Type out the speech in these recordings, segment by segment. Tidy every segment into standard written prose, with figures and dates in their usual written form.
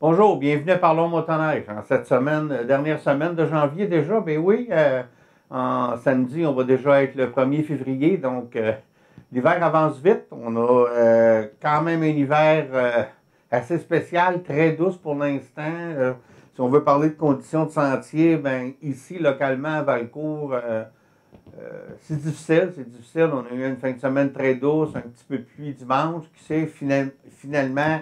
Bonjour, bienvenue à Parlons Motoneige. En cette semaine, dernière semaine de janvier déjà, ben oui, en samedi, on va déjà être le 1er février, donc l'hiver avance vite. On a quand même un hiver assez spécial, très douce pour l'instant. Si on veut parler de conditions de sentier, ben ici, localement, à Valcourt, c'est difficile, c'est difficile. On a eu une fin de semaine très douce, un petit peu de pluie dimanche, qui s'est finalement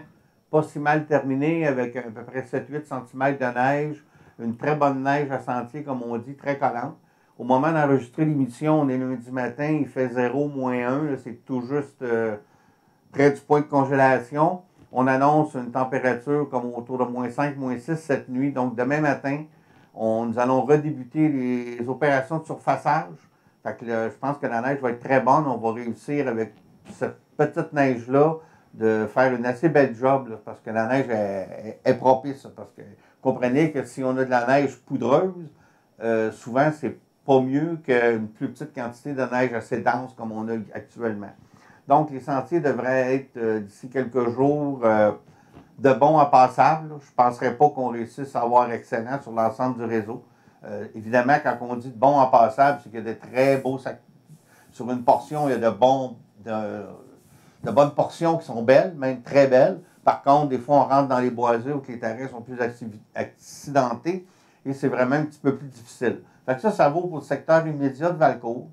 pas si mal terminé avec à peu près 7-8 cm de neige, une très bonne neige à sentier, comme on dit, très collante. Au moment d'enregistrer l'émission, on est lundi matin, il fait 0, -1, c'est tout juste près du point de congélation. On annonce une température comme autour de -5, -6 cette nuit. Donc, demain matin, nous allons redébuter les opérations de surfaçage. Fait que je pense que la neige va être très bonne. On va réussir avec cette petite neige-là de faire une assez belle job là, parce que la neige est propice. Parce que comprenez que si on a de la neige poudreuse, souvent c'est pas mieux qu'une plus petite quantité de neige assez dense comme on a actuellement. Donc, les sentiers devraient être, d'ici quelques jours, de bons à passables. Je ne penserais pas qu'on réussisse à avoir excellent sur l'ensemble du réseau. Évidemment, quand on dit de bons à passables, c'est qu'il y a de très beaux sacs. Sur une portion, il y a de bonnes portions qui sont belles, même très belles. Par contre, des fois, on rentre dans les boisés où les terrains sont plus accidentés et c'est vraiment un petit peu plus difficile. Fait que ça vaut pour le secteur immédiat de Valcourt.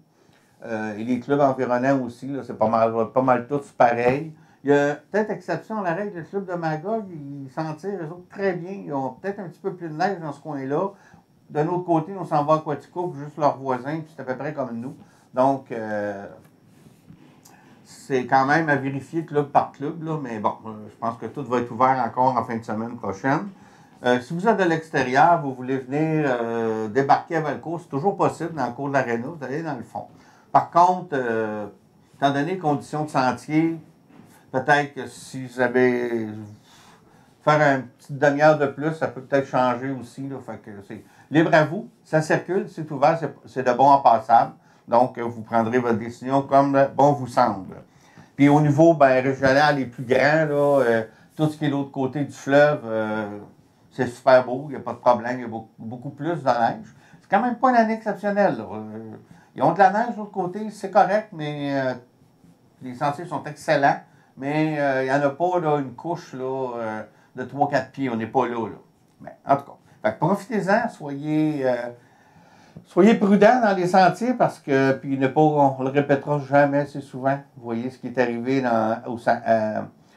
Et les clubs environnants aussi, c'est pas mal tous pareil. Il y a peut-être exception à la règle, le club de Magog, ils s'en tirent, eux autres, très bien. Ils ont peut-être un petit peu plus de neige dans ce coin-là. De l'autre côté, on s'en va à Quatico, juste leurs voisins, puis c'est à peu près comme nous. Donc, c'est quand même à vérifier club par club, là, mais bon, je pense que tout va être ouvert encore en fin de semaine prochaine. Si vous êtes de l'extérieur, vous voulez venir débarquer à Valcourt, c'est toujours possible dans le cours de l'aréna, vous allez dans le fond. Par contre, étant donné les conditions de sentier, peut-être que si vous avez faire une petite demi-heure de plus, ça peut peut-être changer aussi. Là, fait que c'est libre à vous, ça circule, c'est ouvert, c'est de bon en passable. Donc, vous prendrez votre décision comme bon vous semble. Puis au niveau régional et plus grand, là, tout ce qui est de l'autre côté du fleuve, c'est super beau, il n'y a pas de problème, il y a beaucoup plus de neige. C'est quand même pas une année exceptionnelle. Là. Ils ont de la neige de l'autre côté, c'est correct, mais les sentiers sont excellents, mais il n'y en a pas là, une couche là, de 3-4 pieds, on n'est pas là. Mais, en tout cas, profitez-en, soyez prudents dans les sentiers parce que, puis on le répétera jamais assez souvent. Vous voyez ce qui est arrivé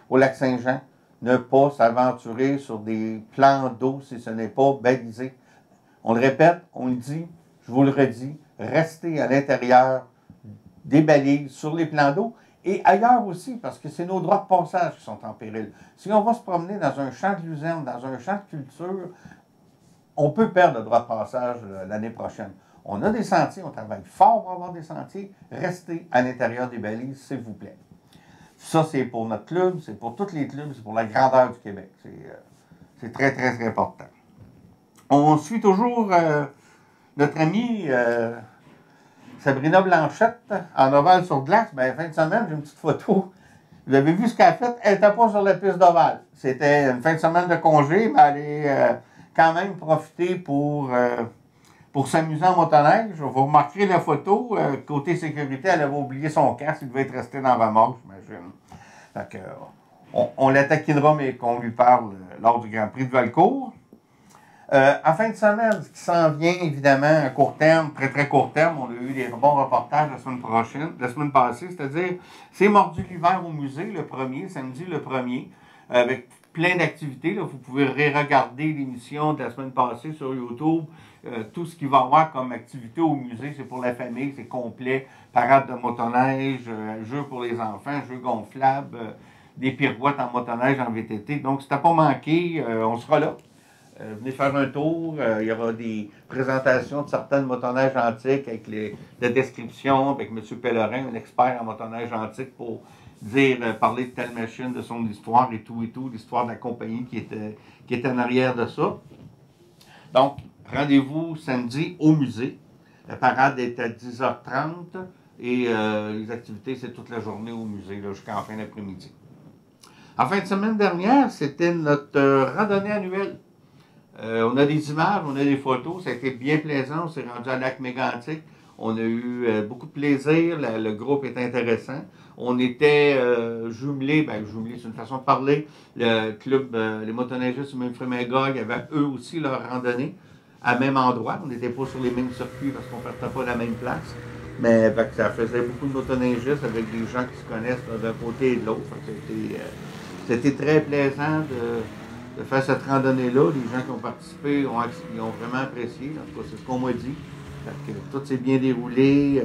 au lac Saint-Jean. Ne pas s'aventurer sur des plans d'eau si ce n'est pas balisé. On le répète, on le dit, je vous le redis, restez à l'intérieur des balises sur les plans d'eau et ailleurs aussi, parce que c'est nos droits de passage qui sont en péril. Si on va se promener dans un champ de luzerne, dans un champ de culture, on peut perdre le droit de passage l'année prochaine. On a des sentiers, on travaille fort pour avoir des sentiers. Restez à l'intérieur des balises, s'il vous plaît. Ça, c'est pour notre club, c'est pour tous les clubs, c'est pour la grandeur du Québec. C'est très, très, très important. On suit toujours notre amie Sabrina Blanchette en ovale sur glace. Fin de semaine, j'ai une petite photo. Vous avez vu ce qu'elle a fait? Elle n'était pas sur la piste d'ovale. C'était une fin de semaine de congé, mais elle est quand même profité pour s'amuser en motoneige. Vous remarquerez la photo. Côté sécurité, elle avait oublié son casque. Il devait être resté dans la remorque, j'imagine. Donc, on la taquinera, mais qu'on lui parle lors du Grand Prix de Valcourt. En fin de semaine, ce qui s'en vient, évidemment, à court terme, très très court terme, on a eu des bons reportages la semaine passée, c'est-à-dire, c'est Mordu l'hiver au musée, le premier, samedi le premier, avec plein d'activités. Vous pouvez re-regarder l'émission de la semaine passée sur YouTube. Tout ce qu'il va y avoir comme activité au musée, c'est pour la famille, c'est complet. Parade de motoneige, jeux pour les enfants, jeux gonflables, des pirouettes en motoneige en VTT. Donc, si t'as pas manqué, on sera là. Venez faire un tour. Il y aura des présentations de certaines motoneiges antiques avec la description, avec M. Pellerin, un expert en motoneige antique, pour parler de telle machine, de son histoire et tout, l'histoire de la compagnie qui était en arrière de ça. Donc, rendez-vous samedi au musée. La parade est à 10h30 et les activités, c'est toute la journée au musée jusqu'en fin d'après-midi. En fin de semaine dernière, c'était notre randonnée annuelle. On a des images, on a des photos, ça a été bien plaisant. On s'est rendu à Lac Mégantic. On a eu beaucoup de plaisir, le groupe est intéressant. On était jumelés, jumelés c'est une façon de parler. Le club, les motoneigistes du même Frémingog avaient eux aussi leur randonnée à même endroit. On n'était pas sur les mêmes circuits parce qu'on ne partait pas à la même place. Mais ça faisait beaucoup de motoneigistes avec des gens qui se connaissent d'un côté et de l'autre. C'était très plaisant de faire cette randonnée-là. Les gens qui ont participé ils ont vraiment apprécié. En tout cas, c'est ce qu'on m'a dit. Que tout s'est bien déroulé.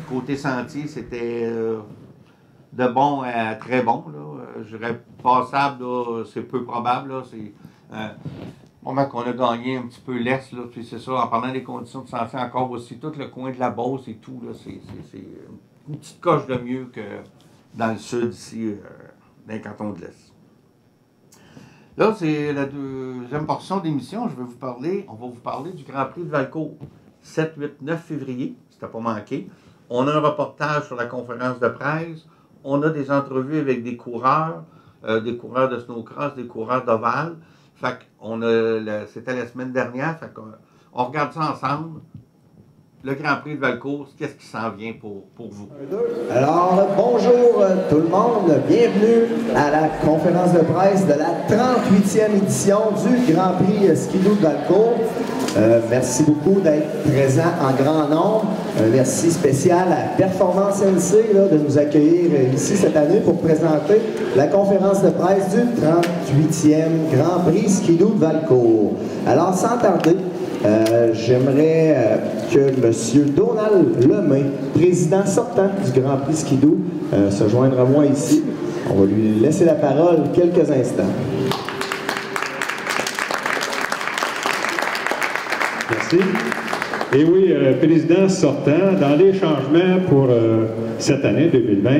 Côté sentier, c'était de bon à très bon. Je dirais passable, c'est peu probable. C'est au moment qu'on a gagné un petit peu l'Est, puis c'est ça, en parlant des conditions de sentier encore aussi, tout le coin de la Beauce et tout, c'est une petite coche de mieux que dans le sud ici, dans le canton de l'Est. Là, c'est la deuxième portion d'émission. On va vous parler du Grand Prix de Valcourt. 7, 8, 9 février, c'était pas manqué. On a un reportage sur la conférence de presse. On a des entrevues avec des coureurs de snowcross, des coureurs d'ovale. Fait qu'on c'était la semaine dernière. Fait qu'on regarde ça ensemble. Le Grand Prix de Valcourt, qu'est-ce qui s'en vient pour vous? Alors, bonjour tout le monde. Bienvenue à la conférence de presse de la 38e édition du Grand Prix Skidoo de Valcourt. Merci beaucoup d'être présent en grand nombre. Merci spécial à Performance NC de nous accueillir ici cette année pour présenter la conférence de presse du 38e Grand Prix Skidoo de Valcourt. Alors, sans tarder, j'aimerais que M. Donald Lemay, président sortant du Grand Prix Skidoo, se joindre à moi ici. On va lui laisser la parole quelques instants. Merci. Et oui, président sortant, dans les changements pour cette année 2020,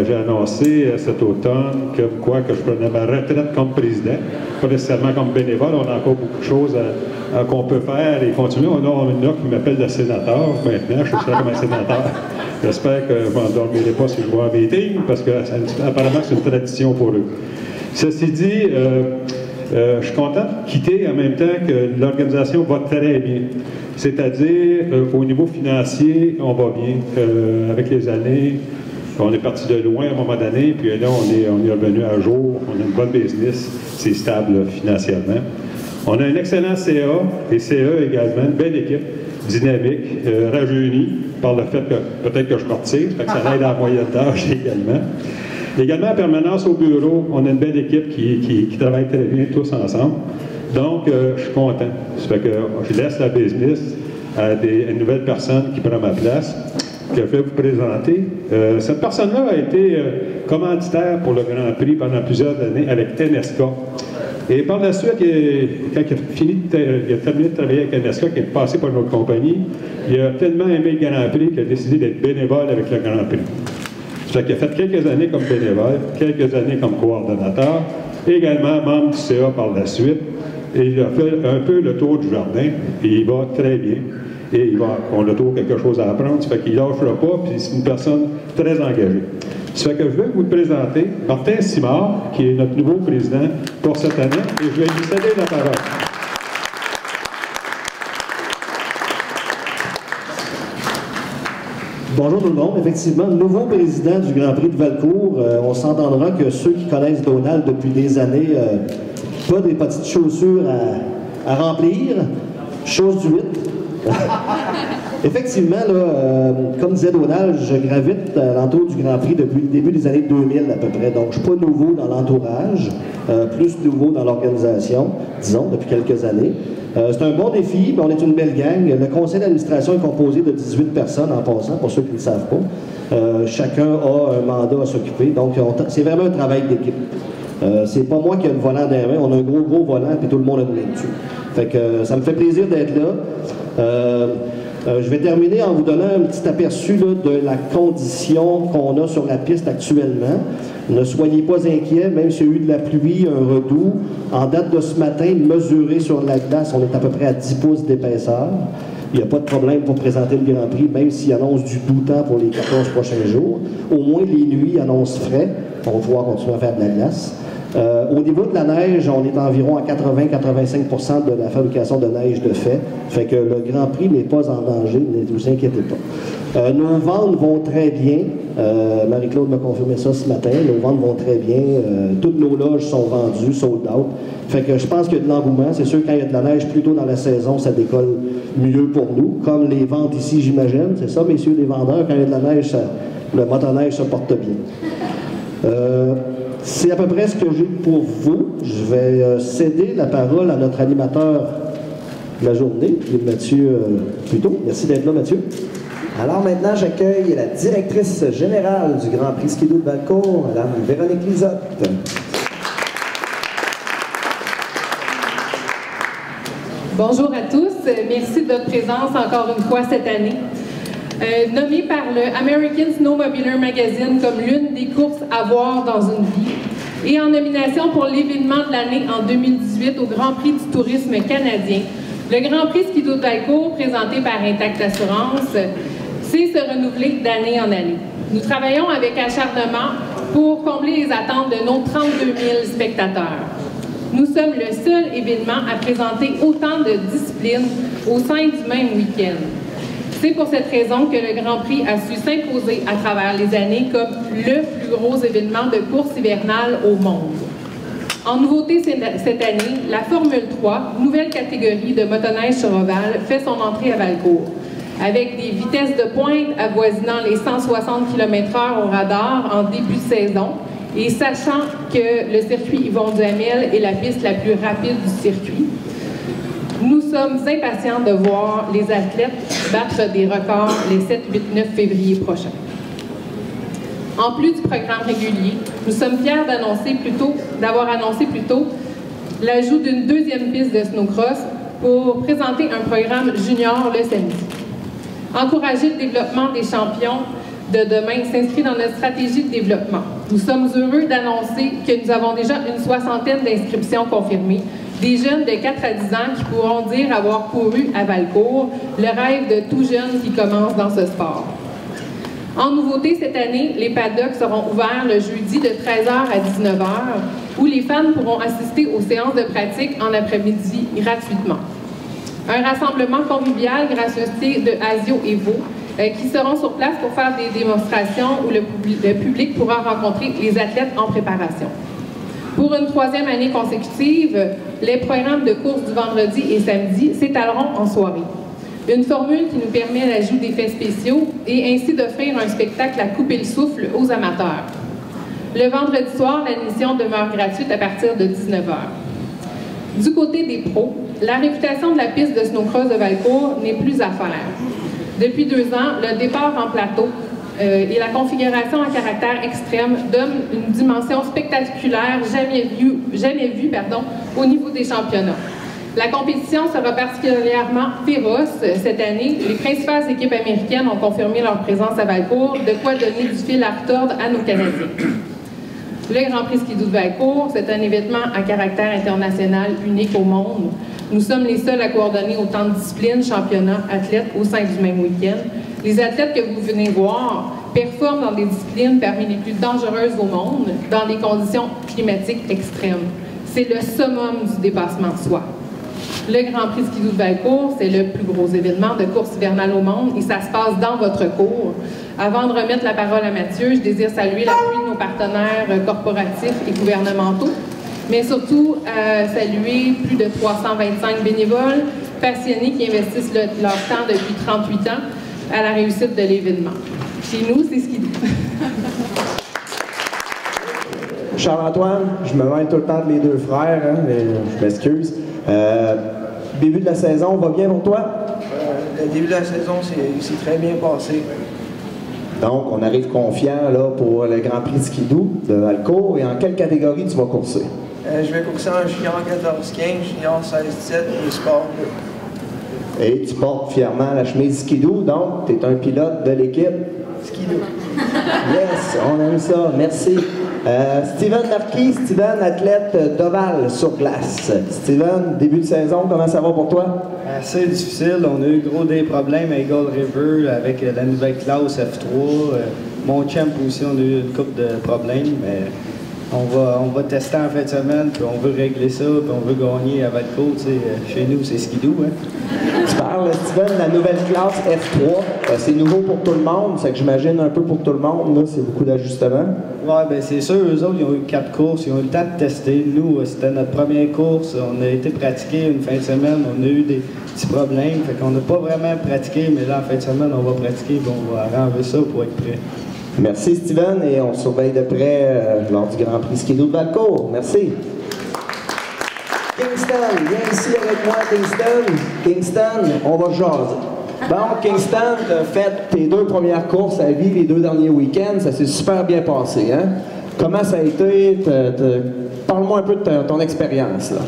j'ai annoncé cet automne que je prenais ma retraite comme président, pas nécessairement comme bénévole. On a encore beaucoup de choses qu'on peut faire et continuer. On a une qui m'appelle le sénateur maintenant, je serai comme un sénateur. J'espère que je ne m'endormirai pas si je vois un meeting, parce que apparemment c'est une tradition pour eux. Ceci dit, je suis content de quitter en même temps que l'organisation va très bien. C'est-à-dire, au niveau financier, on va bien. Avec les années, on est parti de loin à un moment donné, puis là, on est revenu à jour. On a une bonne business, c'est stable financièrement. On a un excellent CA, et CA également, une belle équipe, dynamique, rajeunie par le fait que peut-être que je partisse, fait que ça aide à la moyenne d'âge également. Également, en permanence au bureau, on a une belle équipe qui travaille très bien tous ensemble. Donc, je suis content. Ça fait que je laisse la business à une nouvelle personne qui prend ma place, que je vais vous présenter. Cette personne-là a été commanditaire pour le Grand Prix pendant plusieurs années avec NSK. Et par la suite, quand il a terminé de travailler avec NSK, qui est passé par notre compagnie, il a tellement aimé le Grand Prix qu'il a décidé d'être bénévole avec le Grand Prix. Ça fait qu'il a fait quelques années comme bénévole, quelques années comme coordonnateur, également membre du CA par la suite. Et il a fait un peu le tour du jardin, et il va très bien. Et on a toujours quelque chose à apprendre, ça fait qu'il ne lâchera pas, puis c'est une personne très engagée. Ça fait que je vais vous présenter Martin Simard, qui est notre nouveau président pour cette année, et je vais lui céder la parole. Bonjour tout le monde. Effectivement, nouveau président du Grand Prix de Valcourt. On s'entendra que ceux qui connaissent Donald depuis des années, pas des petites chaussures à remplir, chose du 8. Effectivement, là, comme disait Donald, je gravite à l'entour du Grand Prix depuis le début des années 2000 à peu près. Donc, je ne suis pas nouveau dans l'entourage, plus nouveau dans l'organisation, disons, depuis quelques années. C'est un bon défi, mais on est une belle gang. Le conseil d'administration est composé de 18 personnes en passant, pour ceux qui ne le savent pas. Chacun a un mandat à s'occuper, donc c'est vraiment un travail d'équipe. C'est pas moi qui ai le volant dans les mains, on a un gros volant, puis tout le monde a une main dessus. Fait que ça me fait plaisir d'être là. Je vais terminer en vous donnant un petit aperçu là, de la condition qu'on a sur la piste actuellement. Ne soyez pas inquiets, même s'il y a eu de la pluie, un redoux. En date de ce matin, mesuré sur la glace, on est à peu près à 10 pouces d'épaisseur. Il n'y a pas de problème pour présenter le Grand Prix, même s'il annonce du doux temps pour les 14 prochains jours. Au moins, les nuits annoncent frais. On va pouvoir continuer à faire de la glace. Au niveau de la neige, on est environ à 80-85% de la fabrication de neige de fait. Fait que le Grand Prix n'est pas en danger, ne vous inquiétez pas. Nos ventes vont très bien. Marie-Claude m'a confirmé ça ce matin. Nos ventes vont très bien. Toutes nos loges sont vendues, sold out. Fait que je pense qu'il y a de l'engouement. C'est sûr, quand il y a de la neige plus tôt dans la saison, ça décolle mieux pour nous. Comme les ventes ici, j'imagine. C'est ça, messieurs les vendeurs. Quand il y a de la neige, le motoneige se porte bien. C'est à peu près ce que j'ai pour vous. Je vais céder la parole à notre animateur de la journée, Mathieu Plutôt. Merci d'être là, Mathieu. Alors maintenant, j'accueille la directrice générale du Grand Prix Skidoo de Valcourt, Mme Véronique Lisotte. Bonjour à tous. Merci de votre présence encore une fois cette année. Nommée par le American Snowmobiler Magazine comme l'une des courses à voir dans une vie et en nomination pour l'événement de l'année en 2018 au Grand Prix du tourisme canadien, le Grand Prix Skidoo de Valcourt, présenté par Intact Assurance, sait se renouveler d'année en année. Nous travaillons avec acharnement pour combler les attentes de nos 32 000 spectateurs. Nous sommes le seul événement à présenter autant de disciplines au sein du même week-end. C'est pour cette raison que le Grand Prix a su s'imposer à travers les années comme le plus gros événement de course hivernale au monde. En nouveauté cette année, la Formule 3, nouvelle catégorie de motoneige sur ovale, fait son entrée à Valcourt. Avec des vitesses de pointe avoisinant les 160 km/h au radar en début de saison, et sachant que le circuit Yvon Duhamel est la piste la plus rapide du circuit, nous sommes impatients de voir les athlètes battre des records les 7, 8, 9 février prochains. En plus du programme régulier, nous sommes fiers d'avoir annoncé plus tôt l'ajout d'une deuxième piste de snowcross pour présenter un programme junior le samedi. Encourager le développement des champions de demain s'inscrit dans notre stratégie de développement. Nous sommes heureux d'annoncer que nous avons déjà une 60aine d'inscriptions confirmées, des jeunes de 4 à 10 ans qui pourront dire avoir couru à Valcourt, le rêve de tout jeune qui commence dans ce sport. En nouveauté, cette année, les paddocks seront ouverts le jeudi de 13h à 19h, où les fans pourront assister aux séances de pratique en après-midi gratuitement. Un rassemblement convivial gracieuseté de Asio et Vaux, qui seront sur place pour faire des démonstrations où le public pourra rencontrer les athlètes en préparation. Pour une 3e année consécutive, les programmes de course du vendredi et samedi s'étaleront en soirée. Une formule qui nous permet l'ajout d'effets spéciaux et ainsi d'offrir un spectacle à couper le souffle aux amateurs. Le vendredi soir, l'admission demeure gratuite à partir de 19h. Du côté des pros, la réputation de la piste de snowcross de Valcourt n'est plus à faire. Depuis 2 ans, le départ en plateau et la configuration à caractère extrême donnent une dimension spectaculaire jamais vue au niveau des championnats. La compétition sera particulièrement féroce cette année. Les principales équipes américaines ont confirmé leur présence à Valcourt, de quoi donner du fil à retordre à nos Canadiens. Le Grand Prix Skidoo de Valcourt, c'est un événement à caractère international unique au monde. Nous sommes les seuls à coordonner autant de disciplines, championnats, athlètes au sein du même week-end. Les athlètes que vous venez voir performent dans des disciplines parmi les plus dangereuses au monde, dans des conditions climatiques extrêmes. C'est le summum du dépassement de soi. Le Grand Prix Skidoo de Valcourt, c'est le plus gros événement de course hivernale au monde et ça se passe dans votre cours. Avant de remettre la parole à Mathieu, je désire saluer l'appui de nos partenaires corporatifs et gouvernementaux, mais surtout saluer plus de 325 bénévoles passionnés qui investissent leur temps depuis 38 ans à la réussite de l'événement. Chez nous, c'est Skidoo. Charles-Antoine, je me mêle tout le temps de les deux frères, hein, mais je m'excuse. Début de la saison, va bien pour toi? Le début de la saison, c'est très bien passé. Donc, on arrive confiant là, pour le Grand Prix Skidoo de Valcourt. Et en quelle catégorie tu vas courser? Je vais courser en junior 14-15, junior 16-17 et sport 2. Et tu portes fièrement la chemise Skidoo, donc tu es un pilote de l'équipe? Skidoo. Yes, on aime ça, merci. Steven Marquis, Steven, athlète d'ovale sur glace. Steven, début de saison, comment ça va pour toi? Assez difficile. On a eu des problèmes à Eagle River avec la nouvelle classe F3. mon champ aussi, on a eu une couple de problèmes, mais on va tester en fin de semaine, puis on veut régler ça, puis on veut gagner à Valcourt. Chez nous, c'est skidoo, hein? Tu parles, Steven, de la nouvelle classe F3. C'est nouveau pour tout le monde, c'est que j'imagine un peu pour tout le monde, là, c'est beaucoup d'ajustements. Ouais, ben c'est sûr, eux autres, ils ont eu 4 courses, ils ont eu le temps de tester. Nous, c'était notre première course, on a été pratiquer une fin de semaine, on a eu des petits problèmes, fait qu'on n'a pas vraiment pratiqué, mais là, en fin de semaine, on va pratiquer, puis on va renlever ça pour être prêt. Merci, Steven, et on surveille de près lors du Grand Prix Skidoo de Valcourt. Merci. Kingston, viens ici avec moi, Kingston. Kingston, on va jaser. Bon, Kingston, tu as fait tes 2 premières courses à vie les 2 derniers week-ends. Ça s'est super bien passé, hein? Comment ça a été? Parle-moi un peu de ton expérience, là.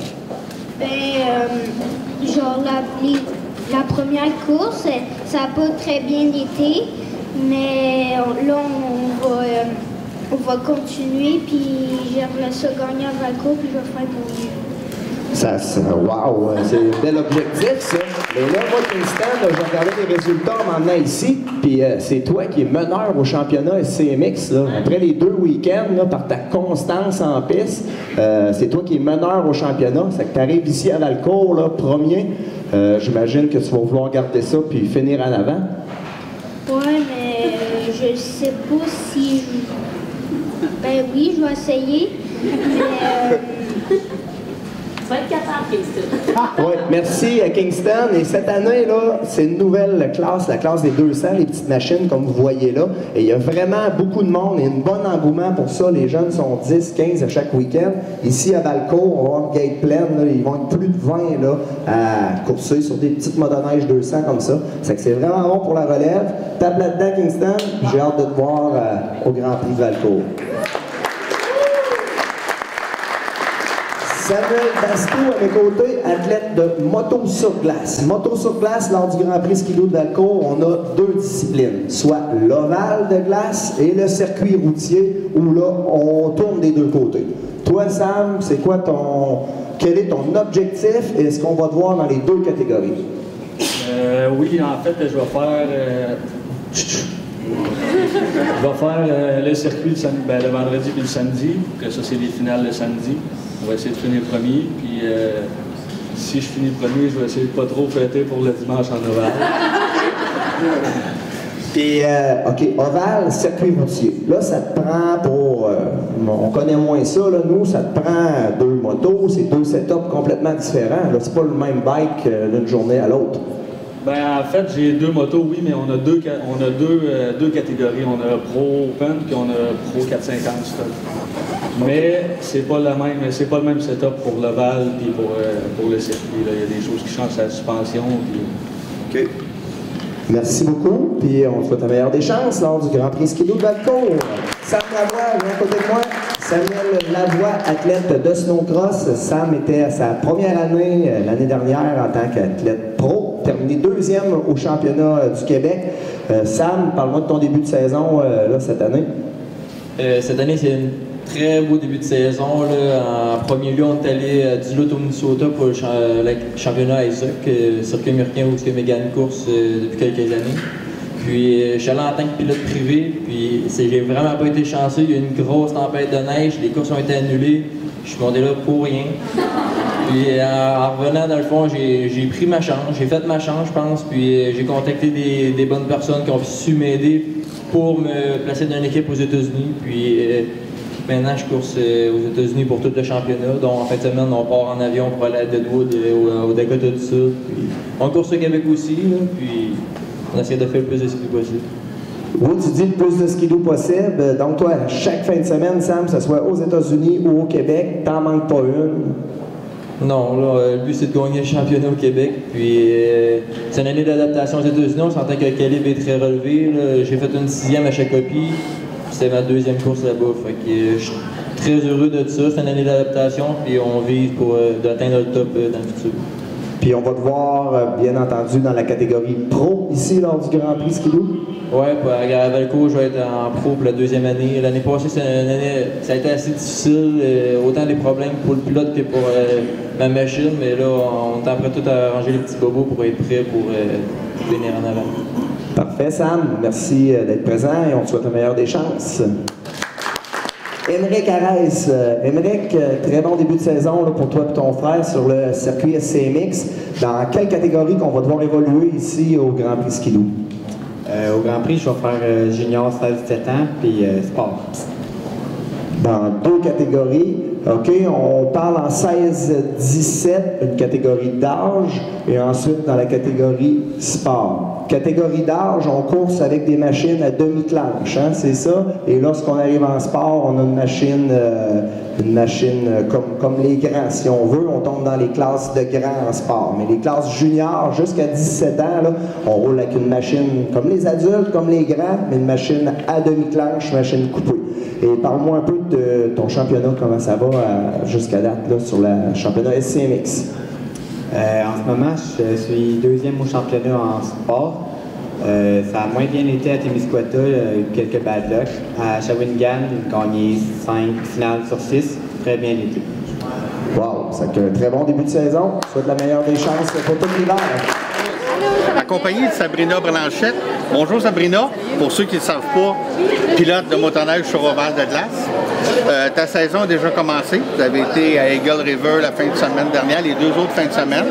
Genre, la première course, ça n'a pas très bien été, mais là, on va continuer, puis j'aimerais ça gagner à Valcourt, puis je vais faire mon mieux. Wow, c'est un bel objectif, ça. Mais là, moi, Kingston, j'ai regardé les résultats en m'en ici, puis c'est toi qui es meneur au championnat SCMX, là. Après les 2 week-ends, là, par ta constance en piste, c'est toi qui es meneur au championnat. C'est que tu arrives ici à Valcourt, là, premier. J'imagine que tu vas vouloir garder ça puis finir en avant. Ouais, mais je sais pas si Ben oui, je vais essayer, mais... Tu vas être capable, Kingston. Oui, merci Kingston. Et cette année, là, c'est une nouvelle classe, la classe des 200, les petites machines, comme vous voyez là. Et il y a vraiment beaucoup de monde et un bon engouement pour ça. Les jeunes sont 10, 15 à chaque week-end. Ici, à Valcourt, on va avoir une gate pleine. Là, ils vont être plus de 20 là, à courser sur des petites motoneiges 200 comme ça. C'est que c'est vraiment bon pour la relève. Tape là-dedans, Kingston. J'ai hâte de te voir au Grand Prix de Valcourt. Samuel Bastou, à mes côtés, athlète de moto sur glace. Moto sur glace, lors du Grand Prix Skidoo de Valcourt, on a 2 disciplines, soit l'ovale de glace et le circuit routier, où là, on tourne des 2 côtés. Toi, Sam, c'est quoi quel est ton objectif et est-ce qu'on va te voir dans les 2 catégories? Oui, en fait, je vais faire... Je vais faire le circuit le vendredi puis le samedi, que ça c'est les finales le samedi. On va essayer de finir premier, puis si je finis premier, je vais essayer de pas trop fêter pour le dimanche en ovale. Puis, OK, ovale, circuit routier. Là, ça te prend pour... on connaît moins ça, là, nous, ça te prend 2 motos, c'est 2 setups complètement différents. Là, c'est pas le même bike d'une journée à l'autre. Ben, en fait, j'ai 2 motos, oui, mais on a deux catégories. On a Pro Open, puis on a Pro 450 stock. Mais c'est pas le même setup pour l'ovale puis pour le circuit. Là. Il y a des choses qui changent la suspension. Puis... OK. Merci beaucoup. Puis on te souhaite la meilleure des chances lors du Grand Prix Skidoo de Valcourt. Sam Lavoie, viens à côté de moi. Samuel Lavoie, athlète de snowcross. Sam était à sa première année l'année dernière en tant qu'athlète pro. Terminé 2e au championnat du Québec. Sam, parle-moi de ton début de saison là, cette année. Cette année, c'est un très beau début de saison. Là. En premier lieu, on est allé à Duluth au Minnesota pour le championnat ISOC, circuit américain où je gagne une course depuis quelques années. Puis je suis allé en tant que pilote privé, puis j'ai vraiment pas été chanceux. Il y a eu une grosse tempête de neige, les courses ont été annulées. Je suis monté là pour rien. Puis en revenant, dans le fond, j'ai pris ma chance, j'ai fait ma chance, je pense, puis j'ai contacté des bonnes personnes qui ont su m'aider pour me placer dans une équipe aux États-Unis. Puis maintenant, je course aux États-Unis pour tout le championnat. Donc en fin de semaine, on part en avion pour aller à Deadwood, au Dakota du Sud. Puis, on course au Québec aussi, là, puis on essaie de faire le plus de ski possible. Oui, tu dis le plus de skidoo possible. Donc toi, chaque fin de semaine, Sam, que ce soit aux États-Unis ou au Québec, t'en manques pas une? Non, là, le but c'est de gagner le championnat au Québec. Puis c'est une année d'adaptation aux États-Unis. On s'entend que le calibre est très relevé. J'ai fait une 6e à Shakopee. C'était ma 2e course là-bas. Fait que je suis très heureux de ça. C'est une année d'adaptation. Puis on vise pour d'atteindre le top dans le futur. Puis on va te voir, bien entendu, dans la catégorie pro ici lors du Grand Prix Skidoo. Ouais, à Gravelco, je vais être en pro pour la deuxième année. L'année passée, ça a été assez difficile, autant des problèmes pour le pilote que pour ma machine, mais là, on est en train de tout arranger les petits bobos pour être prêt pour venir en avant. Parfait, Sam. Merci d'être présent et on te souhaite la meilleure des chances. Émeric Arès. Émeric, très bon début de saison là, pour toi et ton frère sur le circuit SCMX. Dans quelle catégorie qu'on va devoir évoluer ici au Grand Prix Skidoo? Au Grand Prix, je vais faire junior 16-17 ans, puis sport. Dans 2 catégories. OK, on parle en 16-17, une catégorie d'âge, et ensuite dans la catégorie sport. Catégorie d'âge, on course avec des machines à demi-clanche, hein, c'est ça. Et lorsqu'on arrive en sport, on a une machine comme les grands, si on veut. On tombe dans les classes de grands en sport. Mais les classes juniors, jusqu'à 17 ans, là, on roule avec une machine comme les adultes, comme les grands, mais une machine à demi-clanche, machine coupée. Et parle-moi un peu de ton championnat, comment ça va jusqu'à date là, sur le championnat SCMX. En ce moment, je suis 2e au championnat en sport. Ça a moins bien été à Témiscouata, quelques bad luck. À Shawinigan, j'ai gagné 5 finales sur 6. Très bien été. Wow, c'est un très bon début de saison. Je souhaite la meilleure des chances pour tout l'hiver. Accompagné de Sabrina Blanchette. Bonjour Sabrina. Pour ceux qui ne savent pas, pilote de motoneige sur ovale de glace. Ta saison a déjà commencé. Vous avez été à Eagle River la fin de semaine dernière, les 2 autres fins de semaine.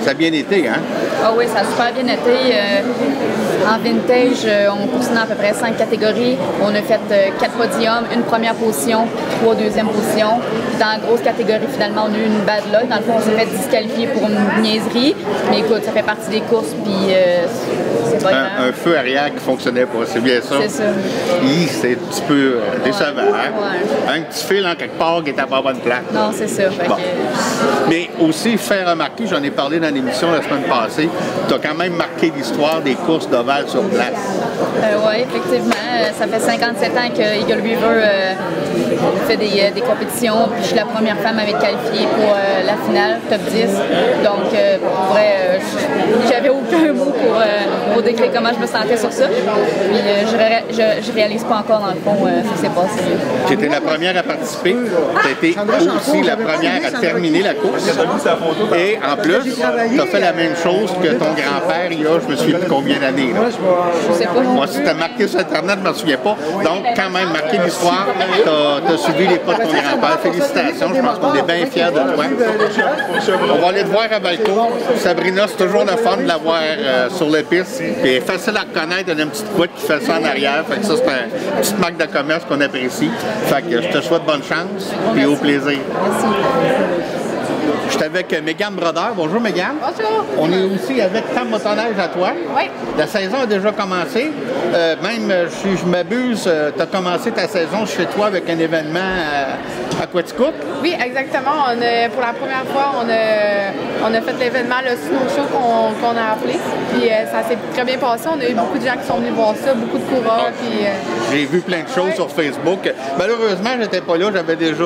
Ça a bien été, hein? Ah oui, ça a super bien été. En vintage, on continue à peu près 5 catégories. On a fait 4 podiums, une première position, 3 deuxième positions. Dans la grosse catégorie, finalement, on a eu une bad luck. Dans le fond, on s'est fait disqualifier pour une niaiserie. Mais écoute, ça fait partie des courses, puis c'est pas grave. Un feu arrière qui fonctionnait pas, c'est bien ça? C'est ça. C'est un petit peu décevant, hein? Ouais. Un petit fil en quelque part qui était pas à bonne place. Non, c'est ça. Bon. Mais aussi, faire remarquer, j'en ai parlé dans l'émission la semaine passée, tu as quand même marqué l'histoire des courses d'ovale sur glace. Oui, effectivement. Ça fait 57 ans que Eagle River fait des compétitions. Puis je suis la première femme à m'être qualifiée pour la finale, top 10. Donc, pour vrai, j'avais aucun mot pour décrire comment je me sentais sur ça. Puis je réalise pas encore, dans le fond, ce qui s'est passé. Tu étais la première à participer. Tu as été aussi la première à terminer la course. Et en plus, tu as fait la même chose que ton grand-père il y a, je me souviens plus combien d'années. Je sais pas. Moi, si tu as marqué sur Internet, je ne m'en souviens pas. Donc, quand même, marqué l'histoire, tu as suivi les pas de ton grand-père. Félicitations, je pense qu'on est bien fiers de toi. On va aller te voir à Valco. Sabrina, c'est toujours le fun de la voir sur le piste. Puis elle est facile à reconnaître, elle a une petite boîte qui fait ça en arrière. Fait que ça, c'est une petite marque de commerce qu'on apprécie. Fait que je te souhaite bonne chance et au plaisir. Merci. Je suis avec Mégane Brodeur. Bonjour Mégane. Bonjour. On est aussi avec ta motoneige à toi. Oui. La saison a déjà commencé. Même si je m'abuse, tu as commencé ta saison chez toi avec un événement à Quaticook. Oui, exactement. Pour la première fois, on a fait l'événement, le Snow Show qu'on a appelé. Puis ça s'est très bien passé. On a eu beaucoup de gens qui sont venus voir ça, beaucoup de coureurs. Puis, j'ai vu plein de choses sur Facebook. Malheureusement, j'étais pas là. J'avais déjà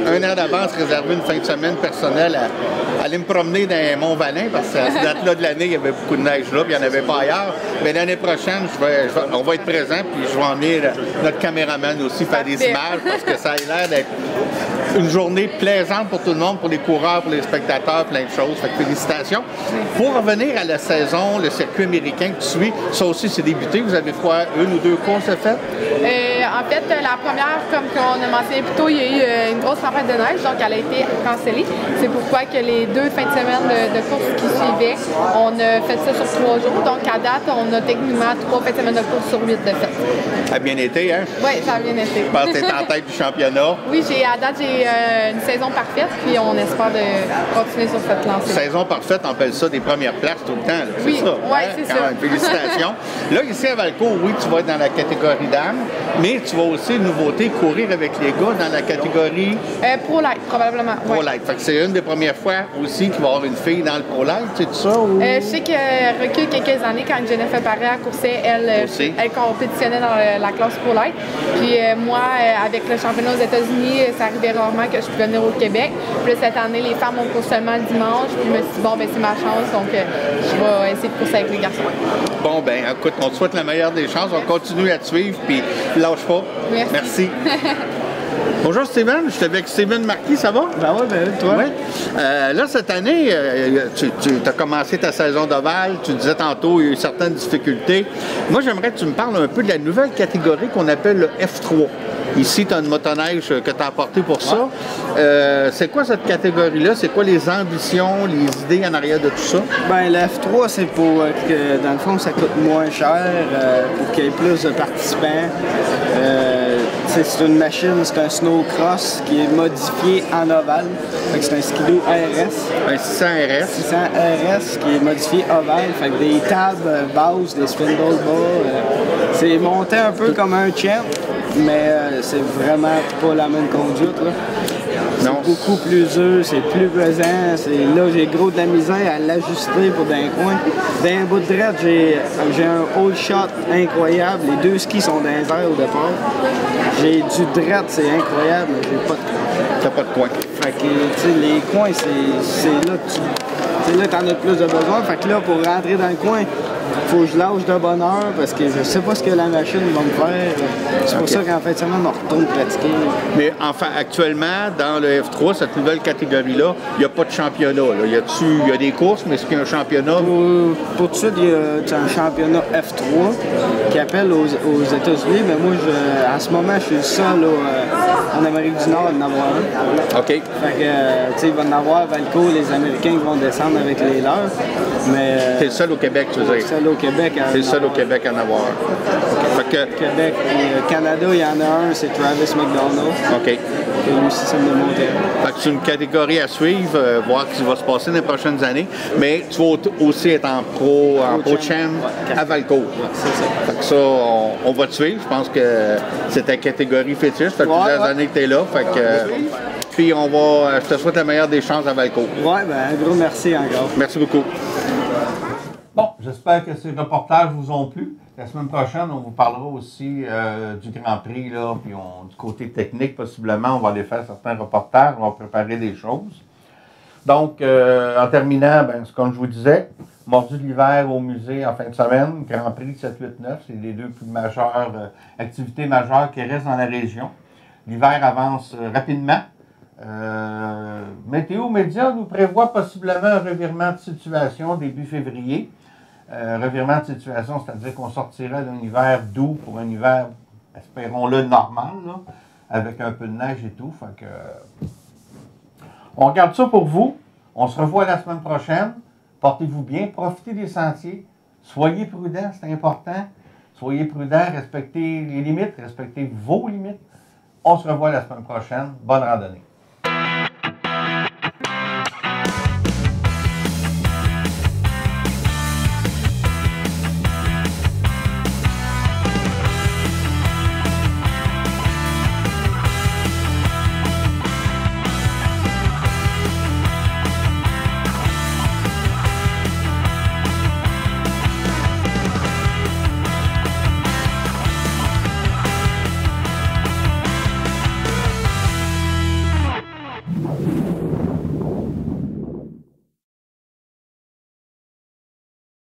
un an d'avance réservé une fin de semaine personnelle à aller me promener dans Mont-Valin parce que à cette date-là de l'année, il y avait beaucoup de neige là, puis il n'y en avait pas ailleurs. Mais l'année prochaine, on va être présent, puis je vais emmener notre caméraman aussi faire des images parce que ça a l'air d'être une journée plaisante pour tout le monde, pour les coureurs, pour les spectateurs, plein de choses. Fait que félicitations. Pour revenir à la saison, le circuit américain que tu suis, ça aussi c'est débuté. Vous avez quoi, 1 ou 2 courses de fait? En fait, la première, comme on a mentionné plus tôt, il y a eu une grosse tempête de neige, donc elle a été cancellée. C'est pourquoi que les 2 fins de semaine de courses qui suivaient, on a fait ça sur 3 jours. Donc à date, on a techniquement 3 fins de semaine de courses sur 8 de fait. Ça a bien été, hein? Oui, ça a bien été. Je pense que t'es en tête du championnat. Oui, à date, j'ai une saison parfaite, puis on espère de continuer sur cette lancée. Saison parfaite, on appelle ça des premières places tout le temps. Oui, c'est ça. Oui, c'est ça. Félicitations. Là, ici à Valco, oui, tu vas être dans la catégorie dames, mais Mais tu vas aussi, une nouveauté, courir avec les gars dans la catégorie Pro Light, probablement. Pro Light. Fait que c'est une des premières fois aussi qu'il va y avoir une fille dans le Pro Light, c'est tout ça? Ou... je sais qu'elle recule quelques années quand Jennifer Parra coursait, elle compétitionnait dans la classe Pro Light. Puis moi, avec le championnat aux États-Unis, ça arrivait rarement que je pouvais venir au Québec. Puis là, cette année, les femmes ont cours seulement le dimanche. Puis je me suis dit, bon, ben c'est ma chance, donc je vais essayer de courser avec les garçons. Bon, ben écoute, on te souhaite la meilleure des chances. On continue à te suivre, puis lâche pas. Merci. Bonjour Steven, je suis avec Steven Marquis, ça va? Ben oui, ben toi? Ouais. Là, cette année, tu as commencé ta saison d'ovale, tu disais tantôt, il y a eu certaines difficultés. Moi, j'aimerais que tu me parles un peu de la nouvelle catégorie qu'on appelle le F3. Ici, tu as une motoneige que tu as apportée pour ça. C'est quoi cette catégorie-là? C'est quoi les ambitions, les idées en arrière de tout ça? Bien, le F3, c'est pour que, dans le fond, ça coûte moins cher, pour qu'il y ait plus de participants. C'est une machine, c'est un snowcross qui est modifié en ovale. C'est un skidoo RS. Un 600 RS. 600 RS qui est modifié ovale. Fait que des tables basses, des spindle bas. C'est monté un peu comme un champ, mais c'est vraiment pas la même conduite. C'est beaucoup plus dur, c'est plus pesant. Là, j'ai gros de la misère à l'ajuster pour d'un coin. D'un bout de droite, j'ai un hold shot incroyable. Les deux skis sont dans les airs au départ. J'ai du droite, c'est incroyable, mais j'ai pas de coin. T'as pas de coin. Fait que, tu sais, les coins, c'est là que t'en as plus de besoin. Fait que là, pour rentrer dans le coin, faut que je lâche de bonne heure parce que je sais pas ce que la machine va me faire. C'est pour ça qu'en fait, semaine, on retourne pratiquer. Mais enfin, actuellement, dans le F3, cette nouvelle catégorie-là, il n'y a pas de championnat. Il y a des courses, mais est-ce qu'il y a un championnat? Pour tout de suite, il y a un championnat F3 qui appelle aux États-Unis, mais moi, en ce moment, je suis le seul en Amérique du Nord d'en avoir un. OK. Fait que, tu sais, il va en avoir Valco, les Américains qui vont descendre avec les leurs. Mais. T'es le seul au Québec, tu veux dire? Seul au Québec. C'est le seul au Québec à en avoir un. Fait que... Québec et Canada, il y en a un, c'est Travis McDonald. OK. Et lui aussi, c'est de monter. Fait que c'est une catégorie à suivre, voir ce qui va se passer dans les prochaines années. Mais tu vas aussi être en pro-champ à Valcourt. C'est ça. Fait que ça, on va te suivre. Je pense que c'est ta catégorie fétiche. Ça fait plusieurs années que tu es là. Fait que, puis je te souhaite la meilleure des chances à Valcourt. Ouais, ben un gros merci encore. Merci beaucoup. Bon, j'espère que ces reportages vous ont plu. La semaine prochaine, on vous parlera aussi du Grand Prix, là, puis du côté technique, possiblement, on va aller faire certains reportages, on va préparer des choses. Donc, en terminant, comme je vous disais, Mordu de l'hiver au musée en fin de semaine, Grand Prix 7-8-9, c'est les deux plus majeures activités majeures qui restent dans la région. L'hiver avance rapidement. Météo Média nous prévoit possiblement un revirement de situation début février. Revirement de situation, c'est-à-dire qu'on sortira d'un hiver doux pour un hiver, espérons-le, normal, là, avec un peu de neige et tout. Fait que, on regarde ça pour vous. On se revoit la semaine prochaine. Portez-vous bien, profitez des sentiers. Soyez prudents, c'est important. Soyez prudents, respectez les limites, respectez vos limites. On se revoit la semaine prochaine. Bonne randonnée.